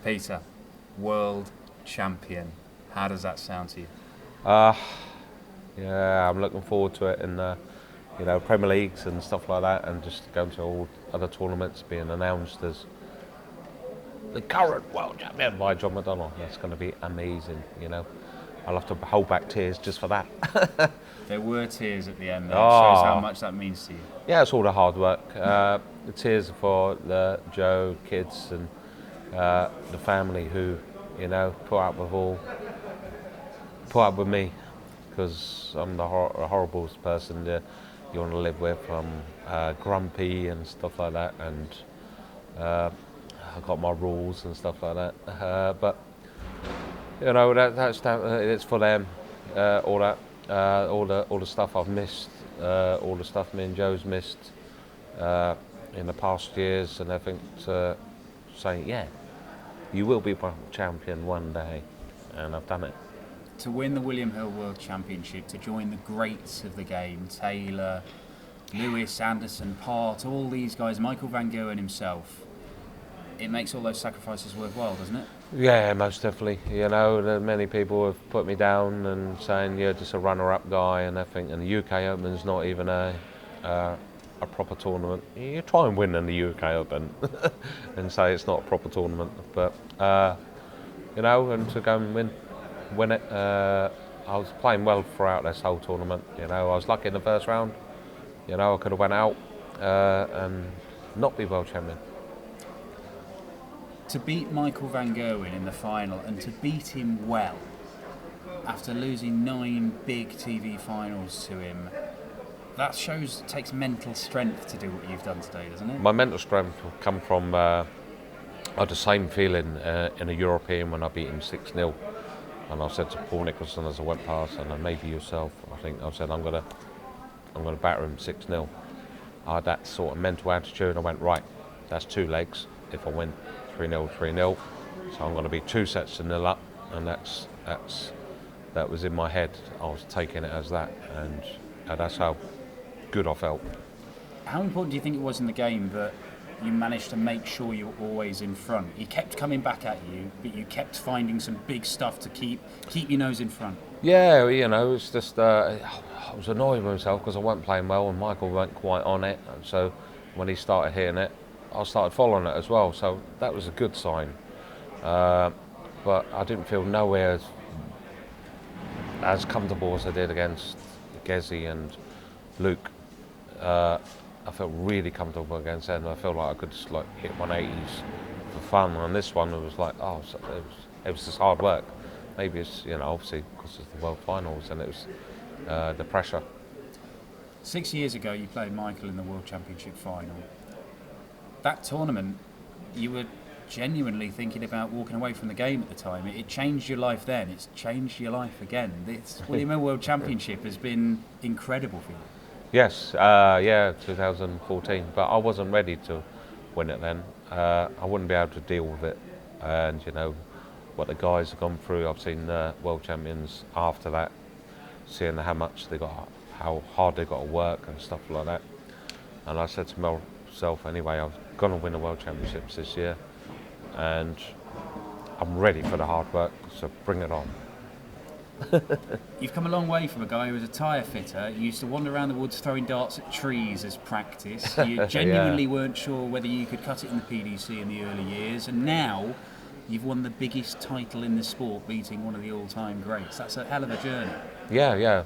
Peter, world champion. How does that sound to you? Uh, yeah, I'm looking forward to it in Premier Leagues and stuff like that, and just going to all other tournaments, being announced as the current world champion by John McDonnell. That's going to be amazing. I'll have to hold back tears just for that. There were tears at the end there. It shows how Oh, much that means to you. yeah, it's all the hard work. The tears for the Joe kids and the family who, put up with me, because I'm the horrible person you want to live with. I'm grumpy and stuff like that, and I've got my rules and stuff like that. But it's for them. All the stuff I've missed, all the stuff me and Joe's missed in the past years, and everything. Saying, yeah, you will be champion one day, and I've done it. To win the William Hill World Championship, to join the greats of the game, Taylor, Lewis, Anderson, Part, all these guys, Michael Van Gerwen himself, it makes all those sacrifices worthwhile, doesn't it? Yeah, most definitely. Many people have put me down and saying you're just a runner-up guy and everything. And the UK Open's not even a proper tournament. You try and win in the UK Open and say it's not a proper tournament, but and to go and win it. I was playing well throughout this whole tournament. I was lucky in the first round. I could have went out and not be world champion. To beat Michael Van Gerwen in the final, and to beat him well after losing 9 big TV finals to him, that takes mental strength to do what you've done today, doesn't it? My mental strength will come from I had the same feeling in a European when I beat him 6-0. And I said to Paul Nicholson as I went past, and maybe yourself, I said I'm gonna batter him 6-0. I had that sort of mental attitude. I went, right, that's 2 legs. If I win 3-0, 3-0, so I'm going to be 2 sets to 0 up, and that was in my head. I was taking it as that, and that's how good I felt. How important do you think it was in the game that you managed to make sure you were always in front? He kept coming back at you, but you kept finding some big stuff to keep your nose in front. Yeah, it's just I was annoyed with myself because I wasn't playing well, and Michael weren't quite on it. And so when he started hitting it, I started following it as well. So that was a good sign. But I didn't feel nowhere as comfortable as I did against Gezi and Luke. I felt really comfortable against them. I felt like I could just hit 180s for fun. And this one, it was like, it was just hard work. Maybe it's obviously because it's the World Finals and it was the pressure. 6 years ago, you played Michael in the World Championship final. That tournament, you were genuinely thinking about walking away from the game at the time. It changed your life then. It's changed your life again. This William Hill World Championship has been incredible for you. Yes, 2014. But I wasn't ready to win it then. I wouldn't be able to deal with it. And what the guys have gone through. I've seen world champions after that, seeing how much they got, how hard they got to work and stuff like that. And I said to myself, anyway, I'm going to win the World Championships this year, and I'm ready for the hard work, so bring it on. You've come a long way from a guy who was a tyre fitter. You used to wander around the woods throwing darts at trees as practice. You genuinely weren't sure whether you could cut it in the PDC in the early years, and now you've won the biggest title in the sport, beating one of the all-time greats. That's a hell of a journey. Yeah,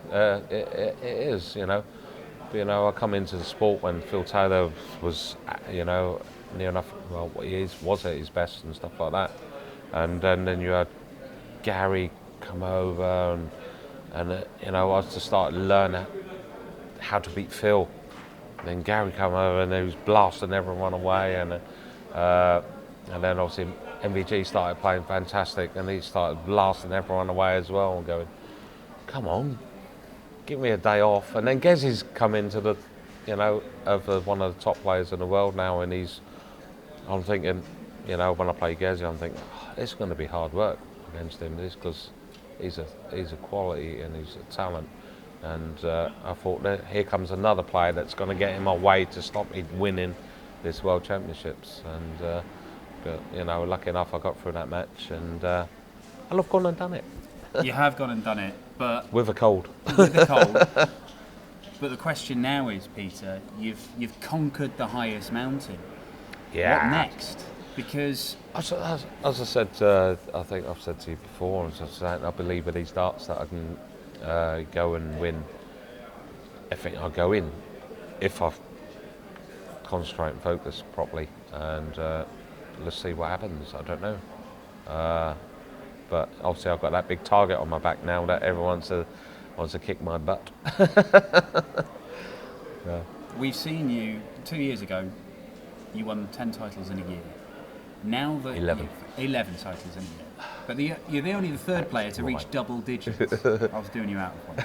it is, I come into the sport when Phil Taylor was, near enough, well, he was at his best and stuff like that. And then you had Gary come over and I was to start learning how to beat Phil. And then Gary come over and he was blasting everyone away, and then obviously MVG started playing fantastic, and he started blasting everyone away as well, and going, come on, give me a day off. And then Gezi's come into the, one of the top players in the world now, and I'm thinking, when I play Gezi, I'm thinking, it's going to be hard work against him, because he's a quality and he's a talent. And I thought, here comes another player that's going to get in my way to stop me winning this World Championships. And But, lucky enough I got through that match, and I've gone and done it. You have gone and done it, but With a cold. with the cold. But the question now is, Peter, you've conquered the highest mountain. Yeah. What next? Because As I said, I think I've said to you before, I believe with these darts that I can go and win. I think I'll go in if I concentrate and focus properly, and let's see what happens. I don't know. But obviously I've got that big target on my back now that everyone wants to kick my butt. Yeah. we've seen you 2 years ago. You won 10 titles in a year. Now that 11. 11 titles in a year. But you're only the third player to reach right. double digits. I was doing you out of one.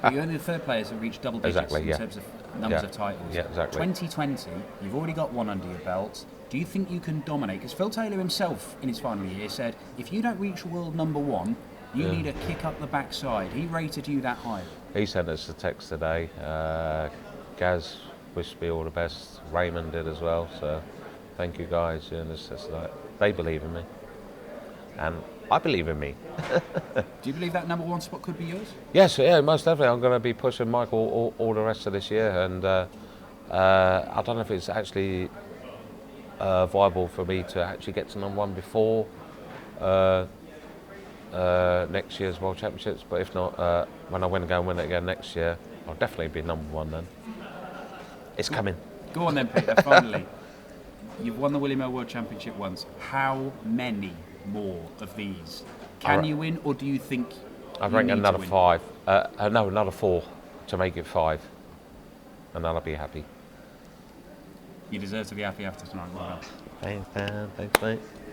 But you're only the third player to reach double digits Exactly, in yeah. terms of numbers Yeah. of titles. Yeah, exactly. 2020, you've already got one under your belt. Do you think you can dominate? Because Phil Taylor himself, in his final year, said, if you don't reach world number one, you need a kick up the backside. He rated you that high. He sent us a text today. Gaz wished me all the best. Raymond did as well. So thank you guys. And it's just like, they believe in me, and I believe in me. Do you believe that number one spot could be yours? Yes, yeah, most definitely. I'm going to be pushing Michael all the rest of this year, and I don't know if it's actually viable for me to actually get to number one before next year's World Championships, but if not, when I go and win it again next year, I'll definitely be number one then. It's coming. Go on then, Peter, finally. You've won the William Hill World Championship once. How many more of these can you win, or do you think I've you ranked need another to win? 5. No, another 4 to make it 5, and then I'll be happy. You deserve to be happy after tonight. Well done. Thanks, man. Thanks, mate.